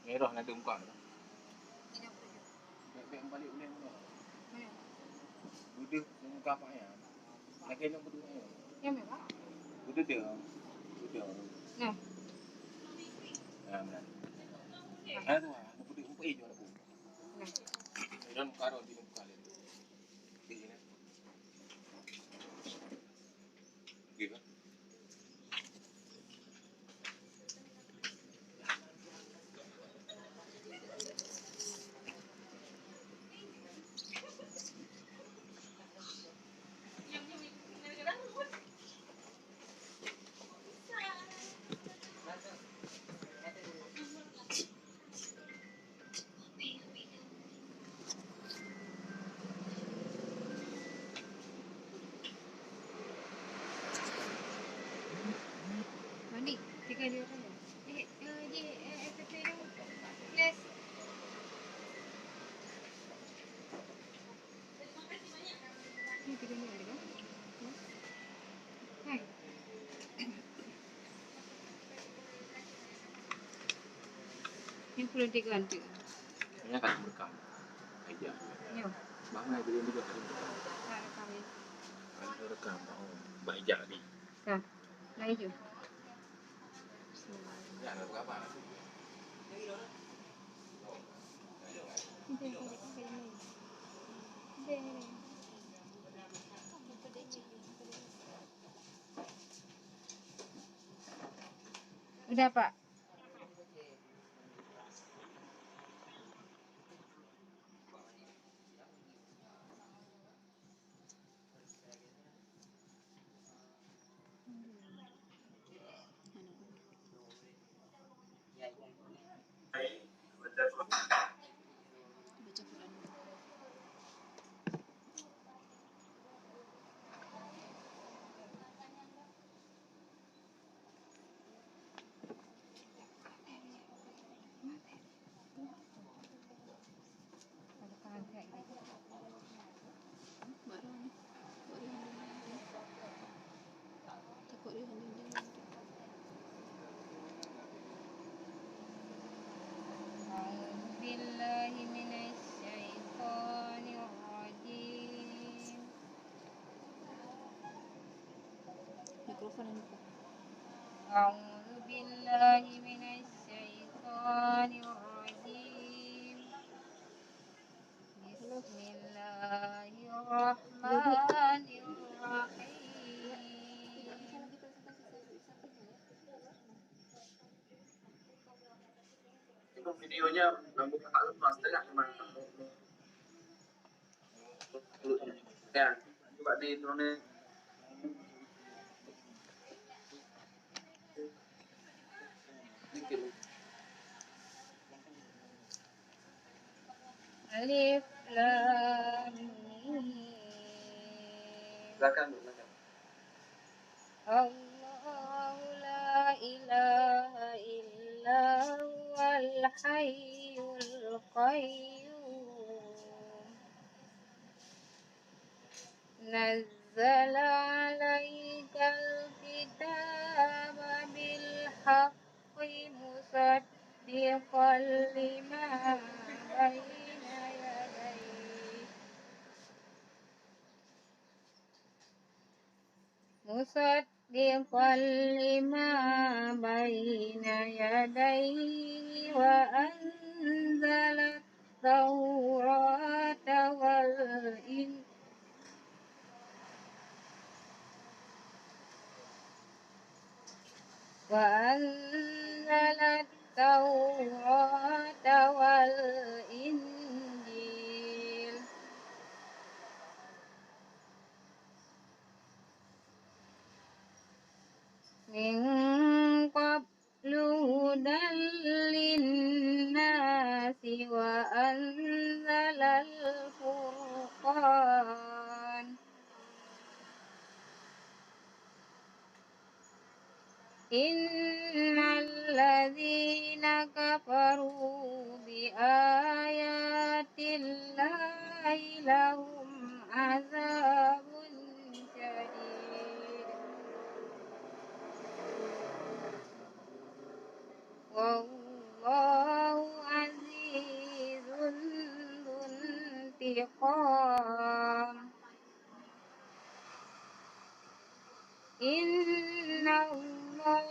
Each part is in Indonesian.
Merah nak ada muka tu. Ini apa dia? Beg balik boleh mana? Mana? Duduk muka apa ya? Nak kena berdua ya. Yang merah? Duduk dia. Duduk. Nah. Benar. Ah tu nak berdua muka hijau aku. Nah. Dan muka ro di muka dia. Di sini. Gitu. Mandi, tiga dia orang. FFP yang les. Ini tiga dia ada kan? Hai. Yang perlu diganti. Ini kan berkam. Aja. Yo. Mana dia juga ada berkam. Ada kami. Ada rekam. Oh, baik ni. Nah, nah hijau. Ya, ada berapa? Udah Pak. Baca Quran. Ada kagak gitu. Baru takut dia hendak. Billahi minasyaitonir rajim. Mikrofon ini buka. A'udzu billahi minasyaitonir rajim. Bismillahirrahmanirrahim. Itu videonya lampu kakak lepas tengah teman. Ya, coba di drone. Dikit. Alif Lam Mim. Belakang dulu, belakang. Allahu la ilaha illa huwal hayyul qayyum. Nazzala 'alaikal kitaba bil haqqi musaddiqan lima baina yadayhi. Musaddiqan lima baina yadayhi wa anzalat Taurata wal Injil. وأنزل التوراة والإنجيل من قبل هدى للناس وأنزل الفرقان إن الذين كفروا بآيات الله لهم عذاب شديد والله انتقام إن الله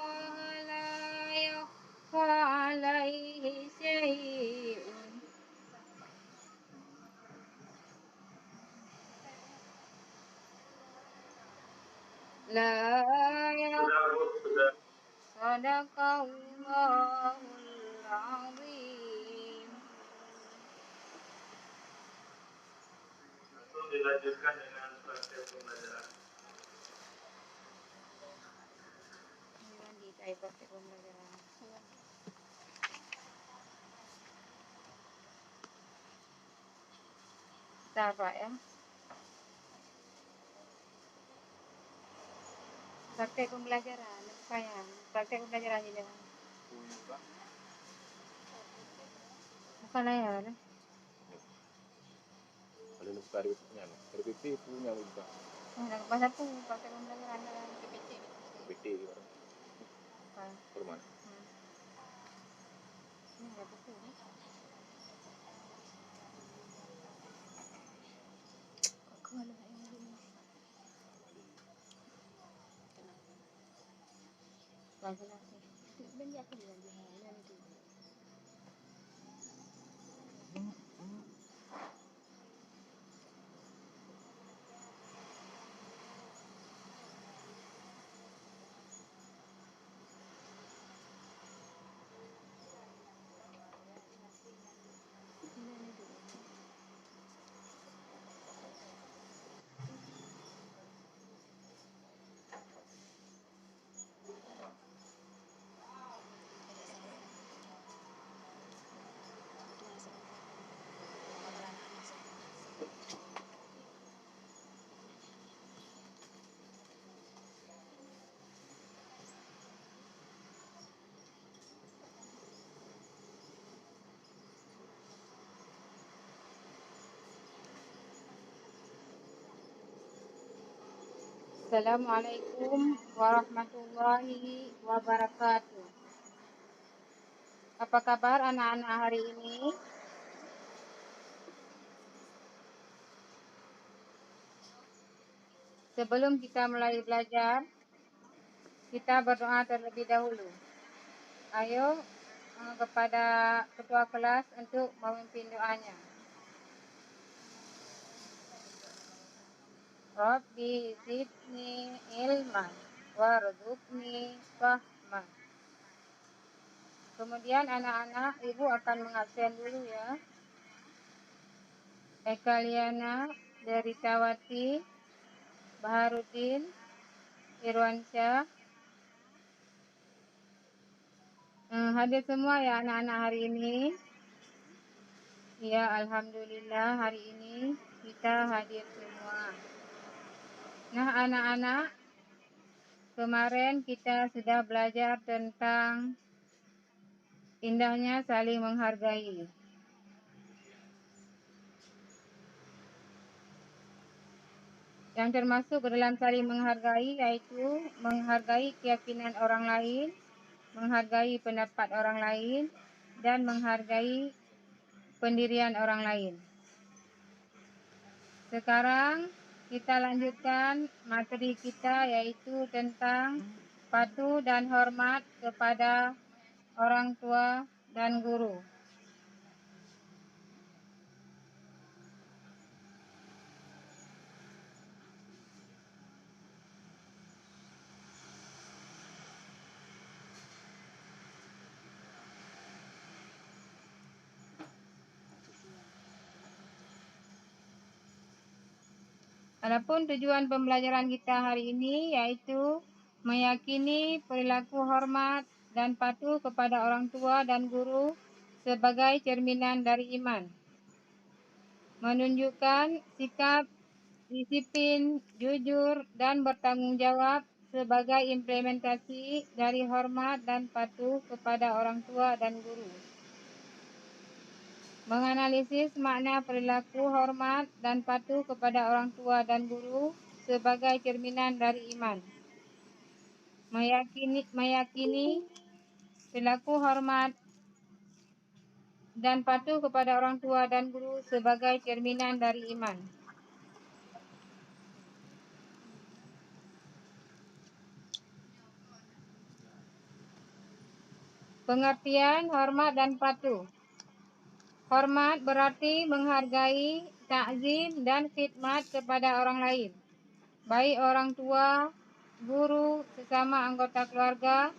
لا يخفى عليه شيء لا صدق الله العظيم. Langsung dilanjutkan dengan praktek pembelajaran. Bentar, Pak, ya. Praktek pembelajaran, sayang. Praktek pembelajaran ini. Bukan layar. Kalau nak buka RPP punya buka. Nak bahasa tu praktek pembelajaran dalam PPT. PT gitu. Bukan. Perman. Ini ada buku ni. Aku ada yang ini. Lagi. Benda aku bilang dia nanti. Assalamualaikum warahmatullahi wabarakatuh. Apa kabar anak-anak hari ini? Sebelum kita mulai belajar, kita berdoa terlebih dahulu. Ayo kepada ketua kelas untuk memimpin doanya. Rabbi zidni ilman warzuqni fahman. Kemudian anak-anak, ibu akan mengabsen dulu ya. Ekaliana, Deritawati, Baharudin, Irwansyah. Hadir semua ya anak-anak hari ini. Ya, alhamdulillah hari ini kita hadir semua. Nah anak-anak, kemarin kita sudah belajar tentang indahnya saling menghargai. Yang termasuk ke dalam saling menghargai yaitu menghargai keyakinan orang lain, menghargai pendapat orang lain, dan menghargai pendirian orang lain. Sekarang kita lanjutkan materi kita yaitu tentang patuh dan hormat kepada orang tua dan guru. Adapun tujuan pembelajaran kita hari ini yaitu meyakini perilaku hormat dan patuh kepada orang tua dan guru sebagai cerminan dari iman. Menunjukkan sikap disiplin, jujur, dan bertanggung jawab sebagai implementasi dari hormat dan patuh kepada orang tua dan guru. Menganalisis makna perilaku hormat dan patuh kepada orang tua dan guru sebagai cerminan dari iman. Meyakini perilaku hormat dan patuh kepada orang tua dan guru sebagai cerminan dari iman. Pengertian hormat dan patuh. Hormat berarti menghargai, takzim dan khidmat kepada orang lain, baik orang tua, guru, sesama anggota keluarga,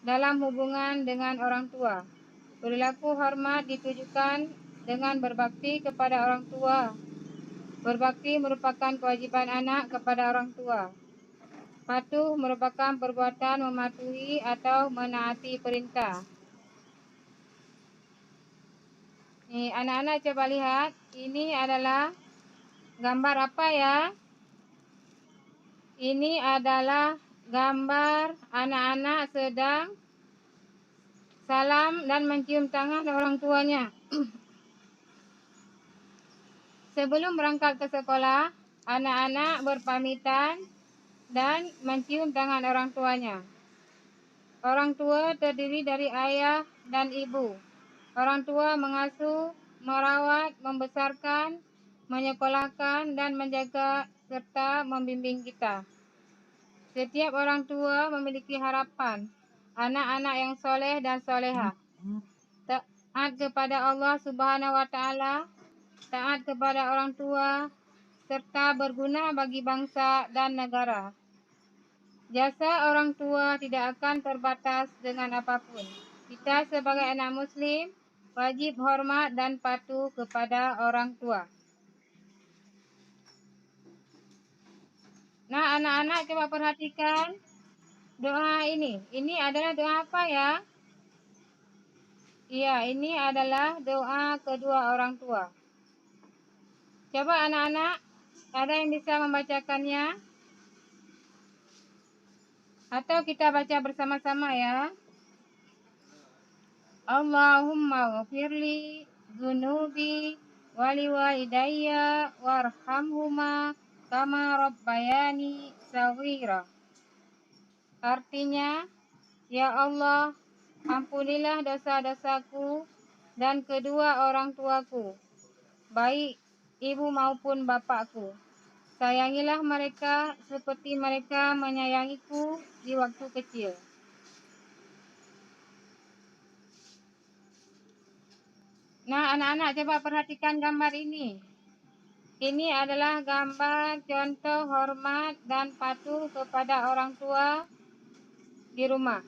dalam hubungan dengan orang tua. Perilaku hormat ditujukan dengan berbakti kepada orang tua. Berbakti merupakan kewajiban anak kepada orang tua. Patuh merupakan perbuatan mematuhi atau menaati perintah. Nih, anak-anak coba lihat, ini adalah gambar apa ya? Ini adalah gambar anak-anak sedang salam dan mencium tangan orang tuanya. Sebelum berangkat ke sekolah, anak-anak berpamitan dan mencium tangan orang tuanya. Orang tua terdiri dari ayah dan ibu. Orang tua mengasuh, merawat, membesarkan, menyekolahkan, dan menjaga serta membimbing kita. Setiap orang tua memiliki harapan, anak-anak yang soleh dan solehah, taat kepada Allah Subhanahu wa Ta'ala, taat kepada orang tua, serta berguna bagi bangsa dan negara. Jasa orang tua tidak akan terbatas dengan apapun. Kita sebagai anak Muslim wajib hormat dan patuh kepada orang tua. Nah, anak-anak coba perhatikan doa ini. Ini adalah doa apa ya? Iya, ini adalah doa kedua orang tua. Coba anak-anak, ada yang bisa membacakannya? Atau kita baca bersama-sama ya? Allahumma ghafirli dzunubi wali walidayya warhamhuma kama rabbayani shaghira. Artinya, ya Allah, ampunilah dosa-dosaku dan kedua orang tuaku, baik ibu maupun bapakku. Sayangilah mereka seperti mereka menyayangiku di waktu kecil. Nah, anak-anak coba perhatikan gambar ini. Ini adalah gambar contoh hormat dan patuh kepada orang tua di rumah.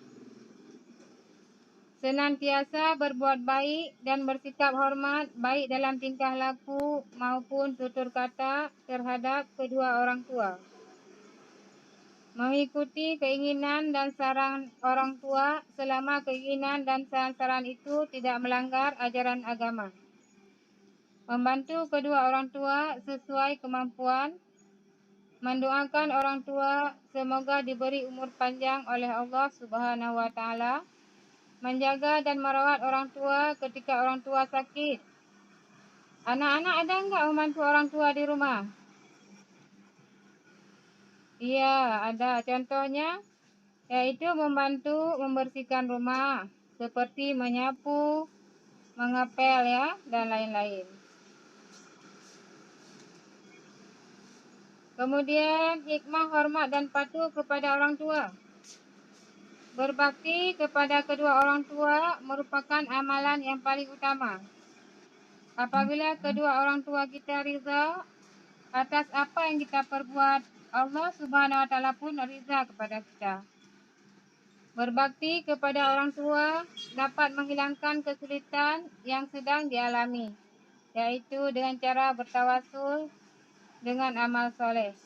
Senantiasa berbuat baik dan bersikap hormat baik dalam tingkah laku maupun tutur kata terhadap kedua orang tua. Mengikuti keinginan dan saran orang tua selama keinginan dan saran-saran itu tidak melanggar ajaran agama. Membantu kedua orang tua sesuai kemampuan. Mendoakan orang tua semoga diberi umur panjang oleh Allah Subhanahu wa Ta'ala. Menjaga dan merawat orang tua ketika orang tua sakit. Anak-anak ada enggak membantu orang tua di rumah? Iya, ada. Contohnya yaitu membantu membersihkan rumah seperti menyapu, mengepel ya, dan lain-lain. Kemudian hikmah hormat dan patuh kepada orang tua. Berbakti kepada kedua orang tua merupakan amalan yang paling utama. Apabila kedua orang tua kita ridha atas apa yang kita perbuat, Allah Subhanahu wa Ta'ala pun ridha kepada kita. Berbakti kepada orang tua dapat menghilangkan kesulitan yang sedang dialami, yaitu dengan cara bertawasul dengan amal soleh.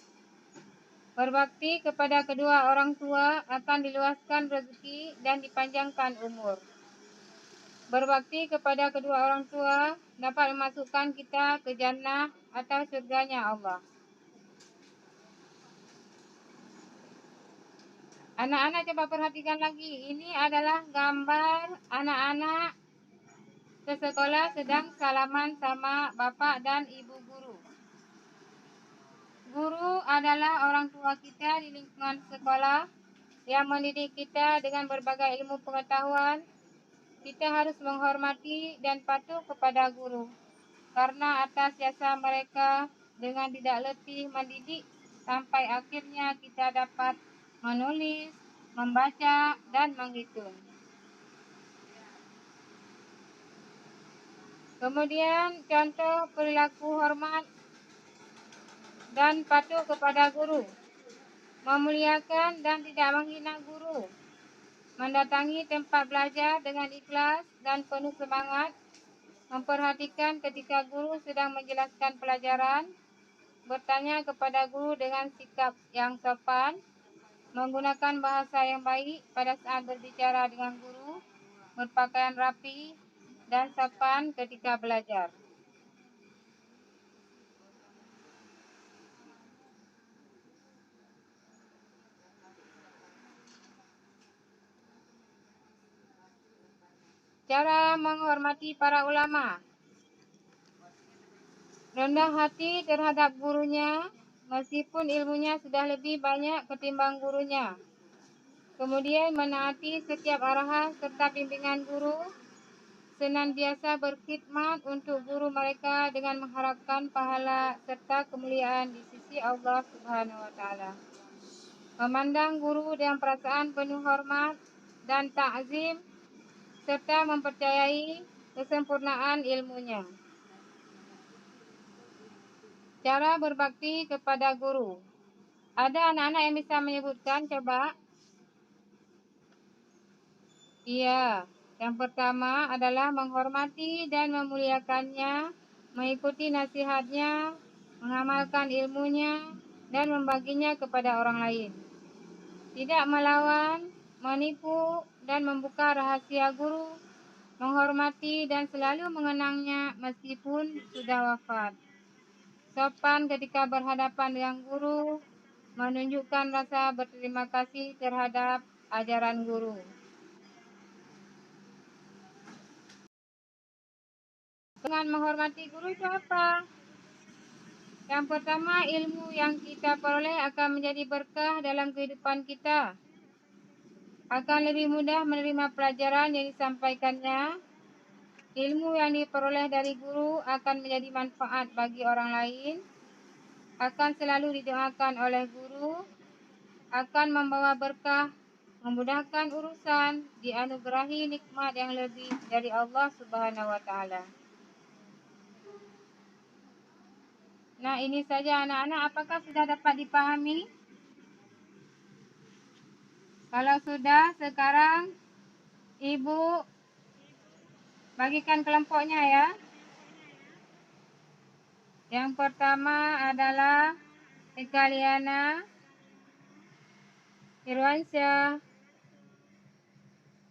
Berbakti kepada kedua orang tua akan diluaskan rezeki dan dipanjangkan umur. Berbakti kepada kedua orang tua dapat memasukkan kita ke jannah atau surganya Allah. Anak-anak coba perhatikan lagi. Ini adalah gambar anak-anak ke sekolah sedang salaman sama bapak dan ibu guru. Guru adalah orang tua kita di lingkungan sekolah yang mendidik kita dengan berbagai ilmu pengetahuan Kita harus menghormati dan patuh kepada guru, karena atas jasa mereka dengan tidak letih mendidik sampai akhirnya kita dapat menulis, membaca, dan menghitung. Kemudian contoh perilaku hormat dan patuh kepada guru. Memuliakan dan tidak menghina guru. Mendatangi tempat belajar dengan ikhlas dan penuh semangat. Memperhatikan ketika guru sedang menjelaskan pelajaran. Bertanya kepada guru dengan sikap yang sopan. Menggunakan bahasa yang baik pada saat berbicara dengan guru. Berpakaian rapi dan sopan ketika belajar. Cara menghormati para ulama. Rendah hati terhadap gurunya, meskipun ilmunya sudah lebih banyak ketimbang gurunya. Kemudian menaati setiap arahan serta bimbingan guru. Senantiasa berkhidmat untuk guru mereka dengan mengharapkan pahala serta kemuliaan di sisi Allah Subhanahu wa Ta'ala. Memandang guru dengan perasaan penuh hormat dan ta'zim serta mempercayai kesempurnaan ilmunya. Cara berbakti kepada guru. Ada anak-anak yang bisa menyebutkan, coba? Iya. Yang pertama adalah menghormati dan memuliakannya, mengikuti nasihatnya, mengamalkan ilmunya, dan membaginya kepada orang lain. Tidak melawan, menipu, dan membuka rahasia guru, menghormati dan selalu mengenangnya meskipun sudah wafat. Sopan ketika berhadapan dengan guru, menunjukkan rasa berterima kasih terhadap ajaran guru. Dengan menghormati guru itu apa? Yang pertama, ilmu yang kita peroleh akan menjadi berkah dalam kehidupan kita. Akan lebih mudah menerima pelajaran yang disampaikannya. Ilmu yang diperoleh dari guru akan menjadi manfaat bagi orang lain. Akan selalu didoakan oleh guru. Akan membawa berkah, memudahkan urusan, dianugerahi nikmat yang lebih dari Allah Subhanahu wa Ta'ala. Nah, ini saja anak-anak, apakah sudah dapat dipahami? Kalau sudah, sekarang Ibu bagikan kelompoknya ya. Yang pertama adalah Eka Liana, Irwansyah,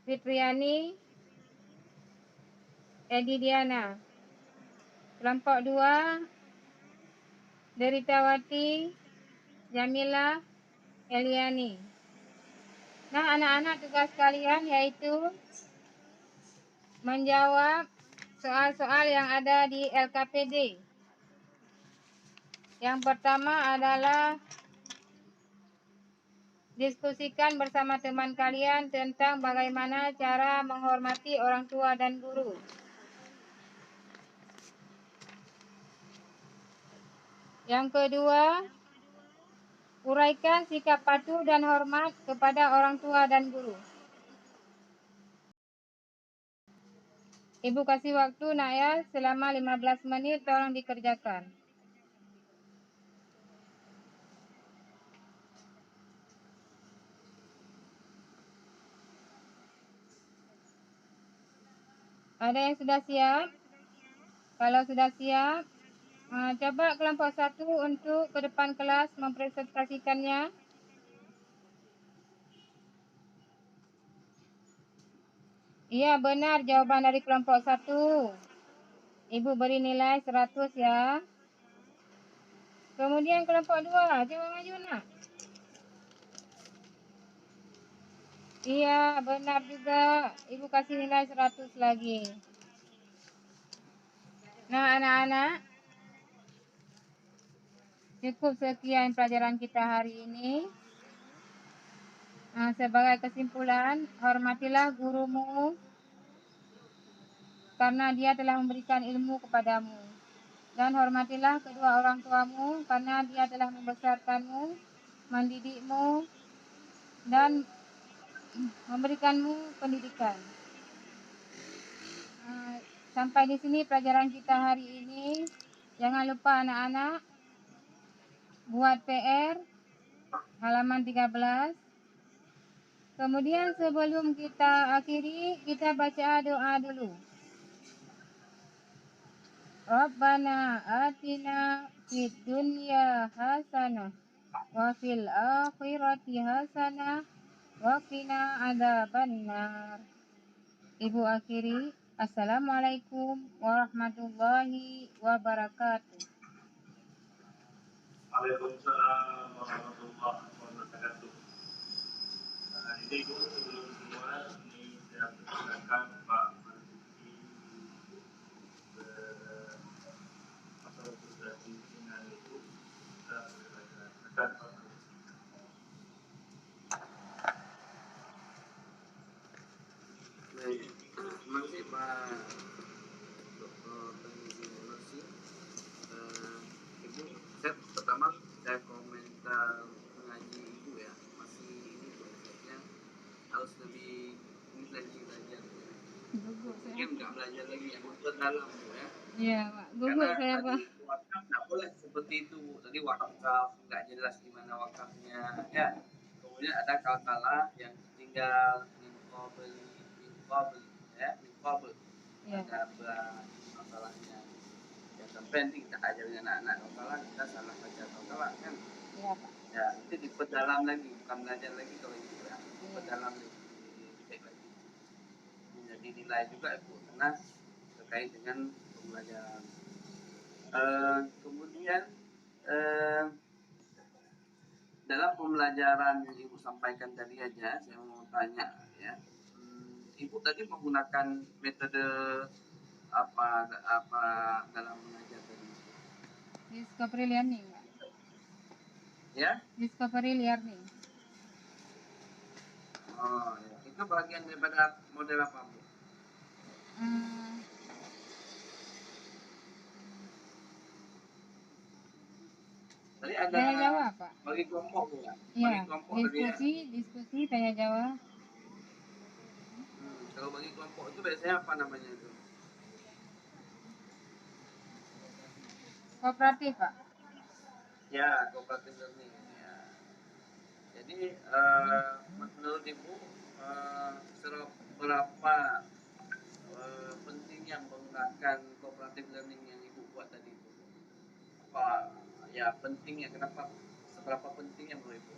Fitriani, Edi Diana. Kelompok 2, Deritawati, Jamila, Eliani. Nah, anak-anak, tugas kalian yaitu menjawab soal-soal yang ada di LKPD. Yang pertama adalah diskusikan bersama teman kalian tentang bagaimana cara menghormati orang tua dan guru. Yang kedua, uraikan sikap patuh dan hormat kepada orang tua dan guru. Ibu kasih waktu nak ya, selama 15 menit tolong dikerjakan. Ada yang sudah siap? Kalau sudah siap, coba kelompok 1 untuk ke depan kelas mempresentasikannya. Iya, benar jawaban dari kelompok 1. Ibu beri nilai 100 ya. Kemudian kelompok 2, coba maju nak. Iya, benar juga. Ibu kasih nilai 100 lagi. Nah, anak-anak, cukup sekian pelajaran kita hari ini. Sebagai kesimpulan, hormatilah gurumu karena Dia telah memberikan ilmu kepadamu. Dan hormatilah kedua orang tuamu, karena Dia telah membesarkanmu, mendidikmu, dan memberikanmu pendidikan. Sampai di sini pelajaran kita hari ini. Jangan lupa anak-anak buat PR halaman 13. Kemudian sebelum kita akhiri, kita baca doa dulu. Rabbana atina fid dunya hasanah wa fil akhirati hasanah wa qina adzabannar. Ibu akhiri, Assalamualaikum warahmatullahi wabarakatuh. Waalaikumsalam warahmatullahi wabarakatuh. Nah, ini Ibu sebelum semua ini saya persilakan Pak Marzuki atau sudah pimpinan Ibu kita silakan Pak Marzuki. Baik, terima kasih Pak Dr. Tanzi. Ibu, saya pertama saya komentar mengaji Ibu ya, masih ini konsepnya harus lebih ini lagi belajar. Mungkin nggak belajar lagi yang mendalam ya. Iya Pak, gugup Karena saya Pak. tadi wakaf nggak boleh seperti itu. Tadi wakaf nggak jelas gimana wakafnya ya. Kemudian ada kalkala yang tinggal minqabel ya, minqabel. Iya. Ada masalahnya. Ya sampai nanti kita ajarin anak-anak kalkala, kita salah baca kalkala kan. Iya Pak. Ya itu diperdalam lagi, bukan belajar lagi kalau gitu ya. Diperdalam lagi, dicek lagi. Menjadi nilai juga Ibu, karena terkait dengan pembelajaran. Kemudian dalam pembelajaran yang Ibu sampaikan tadi aja, saya mau tanya ya, Ibu tadi menggunakan metode apa dalam mengajar tadi? Discovery learning Pak. Ya? Discovery learning. Oh, ya. Itu bagian daripada model apa Bu? Tadi ada Tanya jawab Pak. bagi kelompok Bu ya? Iya, Bagi kelompok tadi ya? diskusi tanya jawab. Kalau bagi kelompok itu biasanya apa namanya itu? Kooperatif Pak. Ya, cooperative learning ya. Jadi menurut Ibu berapa pentingnya menggunakan cooperative learning yang Ibu buat tadi itu? Apa ya pentingnya? Kenapa? Seberapa pentingnya menurut Ibu?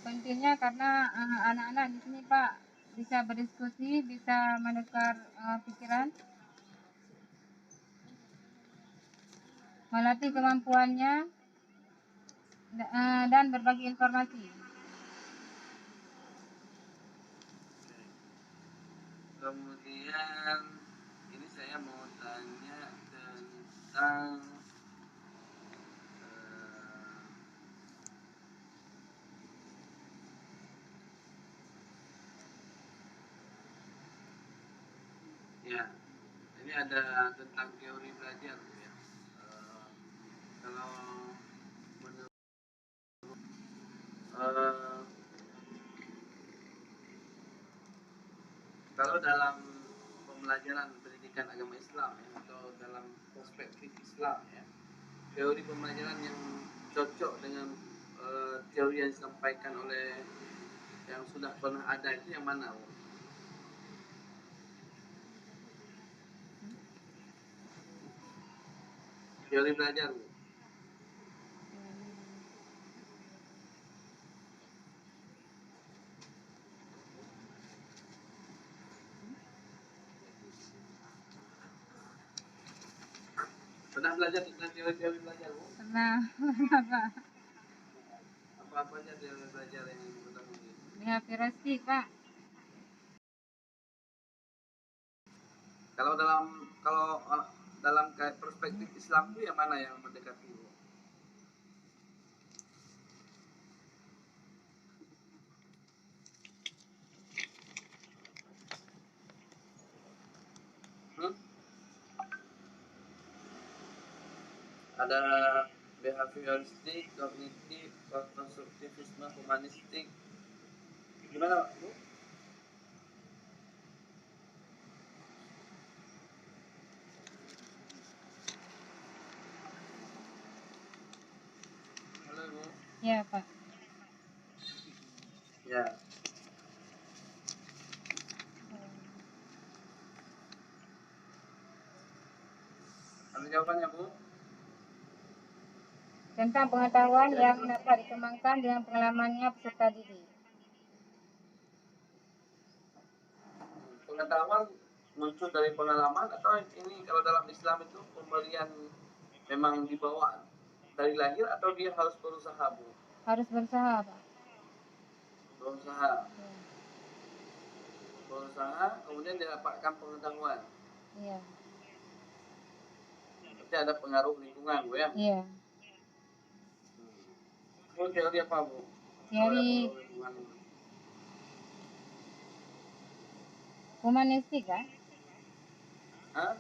Pentingnya karena anak-anak di sini Pak bisa berdiskusi, bisa menukar pikiran, melatih kemampuannya, dan berbagi informasi. Kemudian ini saya mau tanya tentang ya, ini ada tentang teori belajar ya. Kalau menurut kalau dalam pembelajaran pendidikan agama Islam ya, atau dalam perspektif Islam ya, teori pembelajaran yang cocok dengan teori yang disampaikan oleh yang sudah pernah ada itu yang mana? Teori belajar. Pernah belajar tentang teori-teori belajar, Bu? Pernah Pak. Apa-apa aja teori belajar yang pernah mungkin? Behaviorasi Pak. Kalau dalam perspektif Islam itu yang mana yang mendekati, Bu? Ada behavioristik, kognitif, konstruktivisme, humanistik. Gimana, Bu? Halo, Bu. Ya, Pak. Ya. Ada jawabannya, Bu? Tentang pengetahuan yang dapat dikembangkan dengan pengalamannya peserta didik. Pengetahuan muncul dari pengalaman atau ini kalau dalam Islam itu pemberian memang dibawa dari lahir atau dia harus berusaha, Bu? Harus berusaha, Pak. Berusaha. Ya. Berusaha kemudian didapatkan pengetahuan. Iya. Berarti ada pengaruh lingkungan, Bu, ya? Iya. Itu teori apa, Bu? Teori humanistik, kan? Hah?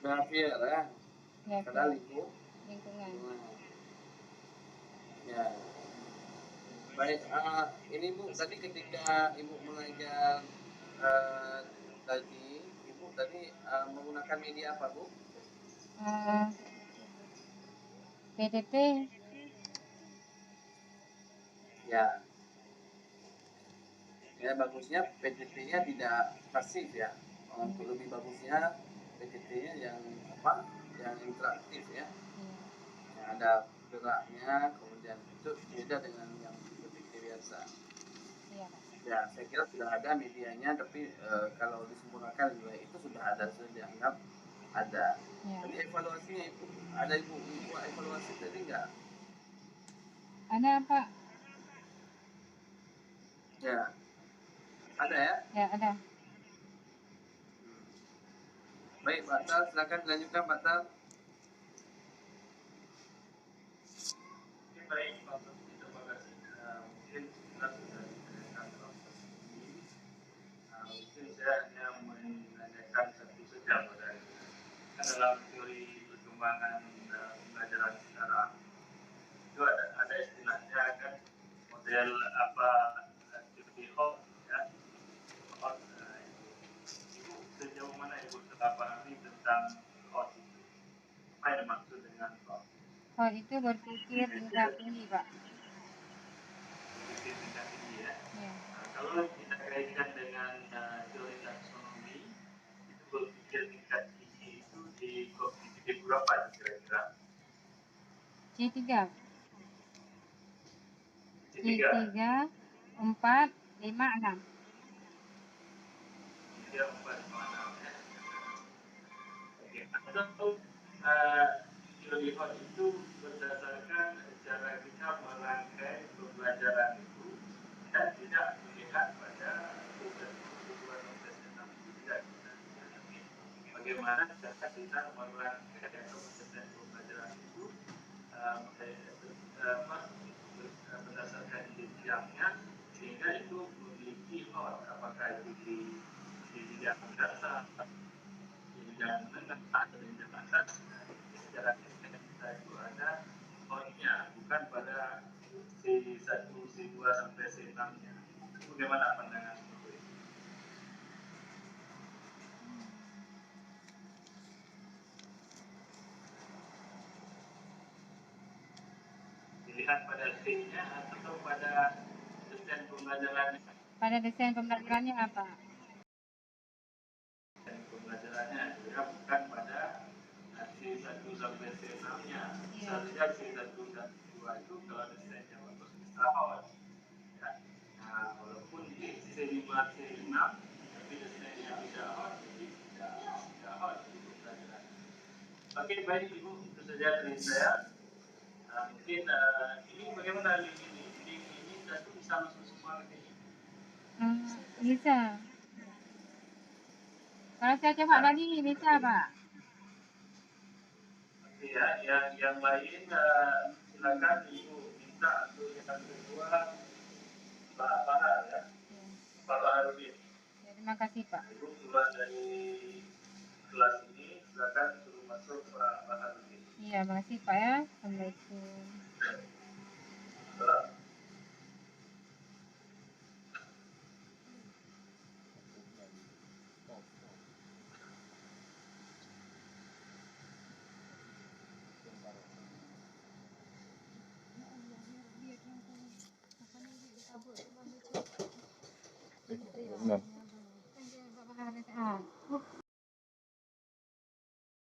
Behavior, ya? Ya, Karena lingkungan. Ya. Baik, ini Bu, tadi ketika Ibu mengajar tadi, Ibu tadi menggunakan media apa, Bu? PTT. Ya. Ya, bagusnya PTT-nya tidak pasif, ya. Untuk lebih bagusnya PTT-nya yang apa? Yang interaktif, ya. Yang ada geraknya, kemudian itu beda dengan yang PTT biasa. Iya. Ya, saya kira sudah ada medianya, tapi kalau disempurnakan juga itu sudah ada, sudah dianggap ada. Ya. Tadi evaluasinya itu ada ibu evaluasi tadi nggak? Ada, Pak. Ya, ada ya. Ya, ada. Baik, Pak Tal, silakan dilanjutkan, Pak Tal. Baik, Pak Menteri, terima kasih. Mungkin kita sudah ditanyakan dalam sesi ini. Mungkin saya hanya menanyakan satu saja pada dalam teori perkembangan pembelajaran sekarang itu ada istilahnya kan model apa teori Hall, ya. Hall, itu sejauh mana Ibu telah pahami tentang Hall itu? Apa yang dimaksud dengan Hall? Hall itu berpikir tingkat tinggi, Pak. Berpikir tingkat tinggi, ya. Ya. Kalau kita kaitkan dengan teori taksonomi, itu berpikir tingkat tinggi itu di kognitif berapa kira-kira? C3. C3. C3, 4, 5, 6. 3, 4, 5, 6, ya. Oke. Atau teori Hall itu berdasarkan cara kita merangkai pembelajaran itu dan tidak melihat pada tujuan kesenam itu tidak kita dalami. Bagaimana cara kita merangkai kesenam pembelajaran itu berdasarkan jenjangnya sehingga itu memiliki Hall, apakah itu di jenjang dasar, jenjang menengah atau jenjang atas. Secara teknik kita itu ada Hall-nya, bukan pada C1, C2 sampai C6-nya. Bagaimana pandangan itu? Dilihat pada T-nya atau pada desain pembelajarannya? Pada desain pembelajarannya apa? Desain pembelajarannya juga bukan pada C1 sampai C6-nya. Seharusnya C1 dan C2 itu kalau desainnya bagus bisa Hall. Ya. Nah, walaupun di C5, C6, tapi desainnya tidak Hall, jadi tidak Hall untuk pembelajaran. Oke, baik Ibu, itu saja dari saya. Mungkin ini bagaimana link ini? Link ini tentu bisa masuk semua ke ini. Bisa. Kalau saya coba tadi bisa, Pak. Oke ya, yang lain silakan Ibu minta untuk yang kedua Pak Bahar, ya. Pak Baharudin. Ya, terima kasih, Pak. Ibu keluar dari kelas ini, silakan suruh masuk Pak Baharudin. Iya, makasih Pak ya. Assalamualaikum.